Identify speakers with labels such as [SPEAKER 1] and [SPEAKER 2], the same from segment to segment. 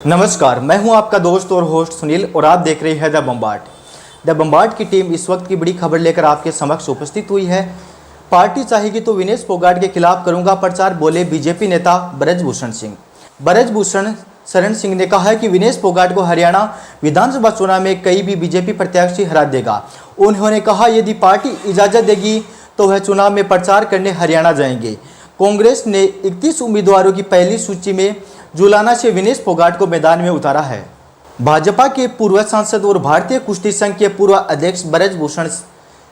[SPEAKER 1] नमस्कार, मैं हूं आपका दोस्त और होस्ट सुनील और आप देख रहे हैं द बम्बार्ड। द बम्बार्ड की टीम इस वक्त की बड़ी खबर लेकर आपके समक्ष उपस्थित हुई है। पार्टी चाहेगी तो विनेश फोगाट के खिलाफ करूंगा प्रचार, बोले बीजेपी नेता ब्रजभूषण सिंह। ब्रजभूषण शरण सिंह ने कहा है कि विनेश फोगाट को हरियाणा विधानसभा चुनाव में कई भी बीजेपी प्रत्याशी हरा देगा। उन्होंने कहा यदि पार्टी इजाजत देगी तो वह चुनाव में प्रचार करने हरियाणा जाएंगे। कांग्रेस ने 31 उम्मीदवारों की पहली सूची में जुलाना से विनेश फोगाट को मैदान में उतारा है। भाजपा के पूर्व सांसद और भारतीय कुश्ती संघ के पूर्व अध्यक्ष ब्रजभूषण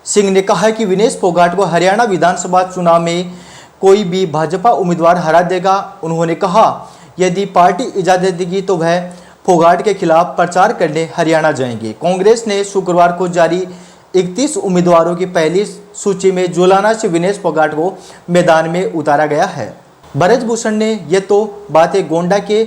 [SPEAKER 1] सिंह ने कहा कि विनेश फोगाट को हरियाणा विधानसभा चुनाव में कोई भी भाजपा उम्मीदवार हरा देगा। उन्होंने कहा यदि पार्टी इजाजत देगी तो वह फोगाट के खिलाफ प्रचार करने हरियाणा जाएंगे। कांग्रेस ने शुक्रवार को जारी 31 उम्मीदवारों की पहली सूची में जुलाना से विनेश फोगाट को मैदान में उतारा गया है। ब्रजभूषण ने ये तो बातें गोंडा के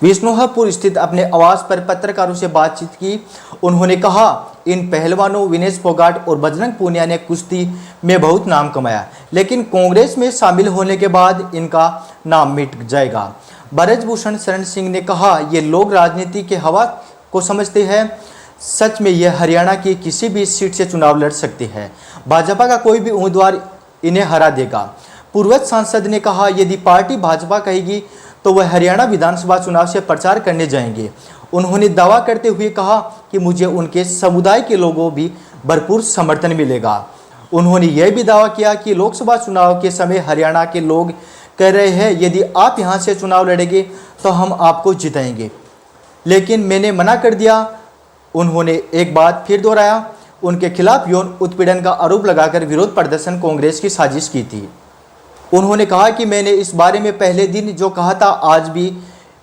[SPEAKER 1] विष्णुपुर स्थित अपने आवास पर पत्रकारों से बातचीत की। उन्होंने कहा इन पहलवानों विनेश फोगाट और बजरंग पूनिया ने कुश्ती में बहुत नाम कमाया, लेकिन कांग्रेस में शामिल होने के बाद इनका नाम मिट जाएगा। ब्रजभूषण शरण सिंह ने कहा ये लोग राजनीति के हवा को समझते हैं। सच में यह हरियाणा की किसी भी सीट से चुनाव लड़ सकती है। भाजपा का कोई भी उम्मीदवार इन्हें हरा देगा। पूर्व सांसद ने कहा यदि पार्टी भाजपा कहेगी तो वह हरियाणा विधानसभा चुनाव से प्रचार करने जाएंगे। उन्होंने दावा करते हुए कहा कि मुझे उनके समुदाय के लोगों भी भरपूर समर्थन मिलेगा। उन्होंने यह भी दावा किया कि लोकसभा चुनाव के समय हरियाणा के लोग कह रहे हैं यदि आप यहां से चुनाव लड़ेंगे तो हम आपको जिताएंगे, लेकिन मैंने मना कर दिया। उन्होंने एक बात फिर दोहराया, उनके खिलाफ यौन उत्पीड़न का आरोप लगाकर विरोध प्रदर्शन कांग्रेस की साजिश की थी। उन्होंने कहा कि मैंने इस बारे में पहले दिन जो कहा था आज भी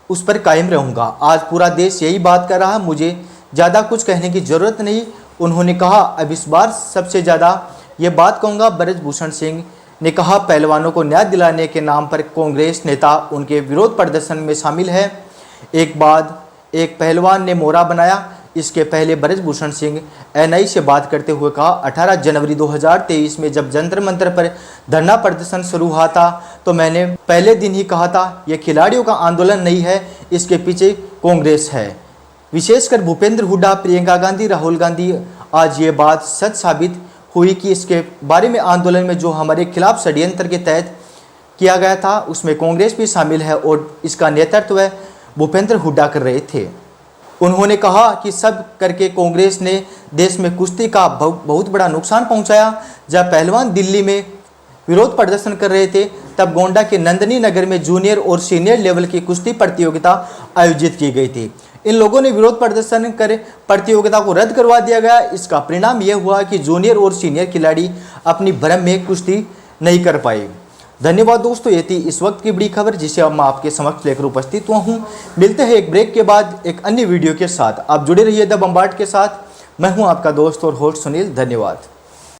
[SPEAKER 1] उस पर कायम रहूंगा। आज पूरा देश यही बात कर रहा है, मुझे ज़्यादा कुछ कहने की ज़रूरत नहीं। उन्होंने कहा अब इस बार सबसे ज़्यादा ये बात कहूँगा। ब्रजभूषण सिंह ने कहा पहलवानों को न्याय दिलाने के नाम पर कांग्रेस नेता उनके विरोध प्रदर्शन में शामिल है। एक बाद एक पहलवान ने मोहरा बनाया। इसके पहले ब्रजभूषण सिंह एनआई से बात करते हुए कहा 18 जनवरी 2023 में जब जंतर मंतर पर धरना प्रदर्शन शुरू हुआ था तो मैंने पहले दिन ही कहा था यह खिलाड़ियों का आंदोलन नहीं है, इसके पीछे कांग्रेस है। विशेषकर भूपेंद्र हुड्डा, प्रियंका गांधी, राहुल गांधी। आज ये बात सच साबित हुई कि इसके बारे में आंदोलन में जो हमारे खिलाफ षड्यंत्र के तहत किया गया था उसमें कांग्रेस भी शामिल है और इसका नेतृत्व भूपेंद्र हुड्डा कर रहे थे। उन्होंने कहा कि सब करके कांग्रेस ने देश में कुश्ती का बहुत बड़ा नुकसान पहुंचाया। जब पहलवान दिल्ली में विरोध प्रदर्शन कर रहे थे तब गोंडा के नंदनी नगर में जूनियर और सीनियर लेवल की कुश्ती प्रतियोगिता आयोजित की गई थी। इन लोगों ने विरोध प्रदर्शन कर प्रतियोगिता को रद्द करवा दिया गया। इसका परिणाम यह हुआ कि जूनियर और सीनियर खिलाड़ी अपनी भरम में कुश्ती नहीं कर पाए। धन्यवाद दोस्तों, ये थी इस वक्त की बड़ी खबर जिसे अब मैं आपके समक्ष लेकर उपस्थित हुआ हूँ। मिलते हैं एक ब्रेक के बाद एक अन्य वीडियो के साथ। आप जुड़े रहिए द बम्बार्ड के साथ। मैं हूँ आपका दोस्त और होस्ट सुनील। धन्यवाद।